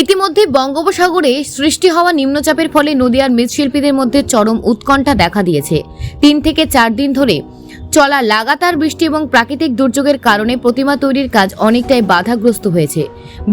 ইতিমধ্যে বঙ্গোপসাগরে সৃষ্টি হওয়া নিম্নচাপের ফলে নদিয়ার মৃৎশিল্পীদের মধ্যে চরম উৎকণ্ঠা দেখা দিয়েছে। 3 থেকে 4 দিন ধরে চলা লাগাতার বৃষ্টি এবং প্রাকৃতিক দুর্যোগের কারণে প্রতিমা তৈরির কাজ অনেকটাই বাধাগ্রস্ত হয়েছে।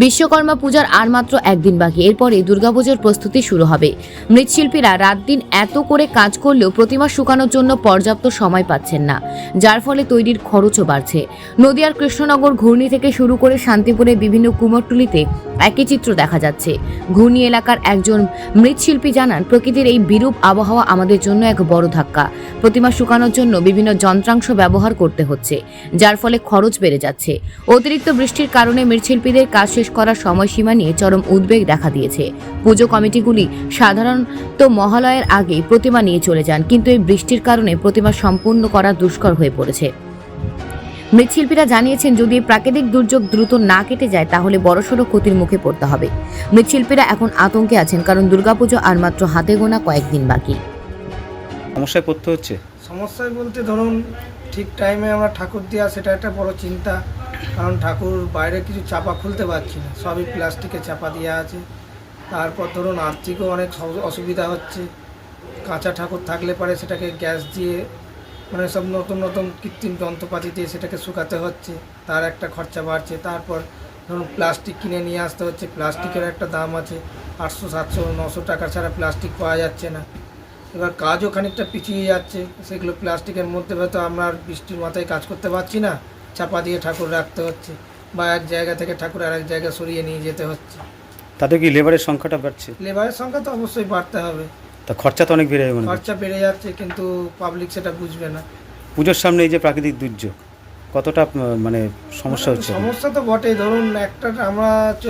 বিশ্বকর্মা পূজার আর মাত্র একদিন বাকি, এরপরে দুর্গাপুজোর প্রস্তুতি শুরু হবে। মৃৎশিল্পীরা রাত দিন এত করে কাজ করলেও প্রতিমা শুকানোর জন্য পর্যাপ্ত সময় পাচ্ছেন না, যার ফলে তৈরির খরচও বাড়ছে। নদিয়ার কৃষ্ণনগর ঘূর্ণি থেকে শুরু করে শান্তিপুরের বিভিন্ন কুমোরটুলিতে একই চিত্র দেখা যাচ্ছে। ঘূর্ণি এলাকার একজন মৃৎশিল্পী জানান, প্রকৃতির এই বিরূপ আবহাওয়া আমাদের জন্য এক বড় ধাক্কা। প্রতিমা শুকানোর জন্য বিভিন্ন যন্ত্রাংশ ব্যবহার করতে হচ্ছে, যার ফলে খরচ বেড়ে যাচ্ছে। অতিরিক্ত বৃষ্টির কারণে মৃৎশিল্পীদের কাজ শেষ করার সময়সীমা নিয়ে চরম উদ্বেগ দেখা দিয়েছে। পুজো কমিটিগুলি সাধারণত মহালয়ের আগে প্রতিমা নিয়ে চলে যান, কিন্তু এই বৃষ্টির কারণে প্রতিমা সম্পূর্ণ করা দুষ্কর হয়ে পড়েছে। মৃৎশিল্পীরা জানিয়েছেন, যদি প্রাকৃতিক দুর্যোগ দ্রুত না কেটে যায় তাহলে বড়সড় ক্ষতির মুখে পড়তে হবে। মৃৎশিল্পীরা এখন আতঙ্কে আছেন, কারণ দুর্গাপুজো আর মাত্র হাতে গোনা কয়েকদিন বাকি। সমস্যায় পড়তে হচ্ছে। সমস্যায় বলতে ধরুন ঠিক টাইমে আমরা ঠাকুর দেওয়া, সেটা একটা বড় চিন্তা। কারণ ঠাকুর বাইরে কিছু চাপা খুলতে পারছি না, সবই প্লাস্টিকে চাপা দেওয়া আছে। তারপর ধরুন আর্থিকও অনেক অসুবিধা হচ্ছে। কাঁচা ঠাকুর থাকলে পরে সেটাকে গ্যাস দিয়ে মানে সব নতুন নতুন কৃত্রিম যন্ত্রপাতি দিয়ে সেটাকে শুকাতে হচ্ছে, তার একটা খরচা বাড়ছে। তারপর ধরুন প্লাস্টিক কিনে নিয়ে আসতে হচ্ছে, প্লাস্টিকের একটা দাম আছে 800, 700, 900 টাকা ছাড়া প্লাস্টিক পাওয়া যাচ্ছে না। এবার কাজও খানিকটা পিছিয়ে যাচ্ছে, সেগুলো প্লাস্টিকের মধ্যে হয়তো আমরা আর বৃষ্টির মাথায় কাজ করতে পারছি না, চাপা দিয়ে ঠাকুর রাখতে হচ্ছে, বা এক জায়গা থেকে ঠাকুর আরেক জায়গায় সরিয়ে নিয়ে যেতে হচ্ছে। তাতে কি লেবারের সংখ্যাটা বাড়ছে? লেবারের সংখ্যা তো অবশ্যই বাড়তে হবে, তা খরচা তো অনেক বেড়ে যাবে। খরচা বেড়ে যাচ্ছে, কিন্তু পাবলিক সেটা বুঝবে না। পুজোর সামনে এই যে প্রাকৃতিক দুর্যোগ কতটা মানে সমস্যা হচ্ছে? সমস্যা তো বটেই। ধরুন একটা আমরা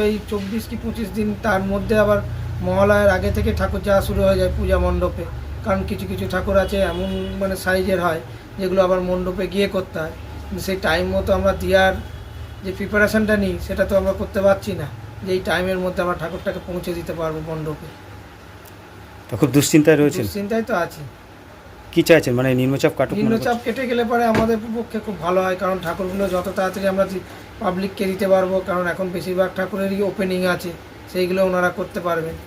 এই 24 কি 25 দিন, তার মধ্যে আবার মহালয়ার আগে থেকে ঠাকুর যাওয়া শুরু হয়ে যায় পূজা মণ্ডপে। কারণ কিছু কিছু ঠাকুর আছে এমন মানে সাইজের হয় যেগুলো আবার মণ্ডপে গিয়ে করতে হয়, কিন্তু সেই টাইম মতো আমরা দেওয়ার যে প্রিপারেশানটা নিই সেটা তো আমরা করতে পারছি না, যে এই টাইমের মধ্যে আমরা ঠাকুরটাকে পৌঁছে দিতে পারবো মণ্ডপে। তা খুব দুশ্চিন্তায় রয়েছেন? দুশ্চিন্তায় তো আছি। কি চাইছেন, মানে নিম্নচাপ কাটুক? নিম্নচাপ কেটে গেলে পরে আমাদের পক্ষে খুব ভালো হয়, কারণ ঠাকুরগুলো যত তাড়াতাড়ি আমরা পাবলিককে দিতে পারবো। কারণ এখন বেশিরভাগ ঠাকুরেরই ওপেনিং আছে, সেইগুলো ওনারা করতে পারবেন।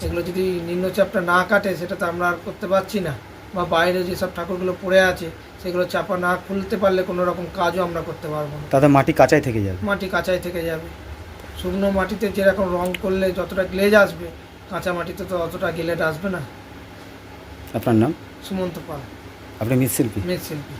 এগুলো যদি নিম্নচাপটা না কাটে সেটা তো আমরা আর করতে পারছি না, বা বাইরে যেসব ঠাকুরগুলো পড়ে আছে সেগুলো চাপা না খুলতে পারলে কোনো রকম কাজও আমরা করতে পারবো না। তাতে মাটি কাঁচাই থেকে যাবে। মাটি কাঁচাই থেকে যাবে। শুকনো মাটিতে যেরকম রং করলে যতটা গ্লেজ আসবে, কাঁচা মাটিতে তো অতটা গ্লেজ আসবে না। আপনার নাম? সুমন্ত পাল। আপনি মৃৎশিল্পী? মৃৎশিল্পী।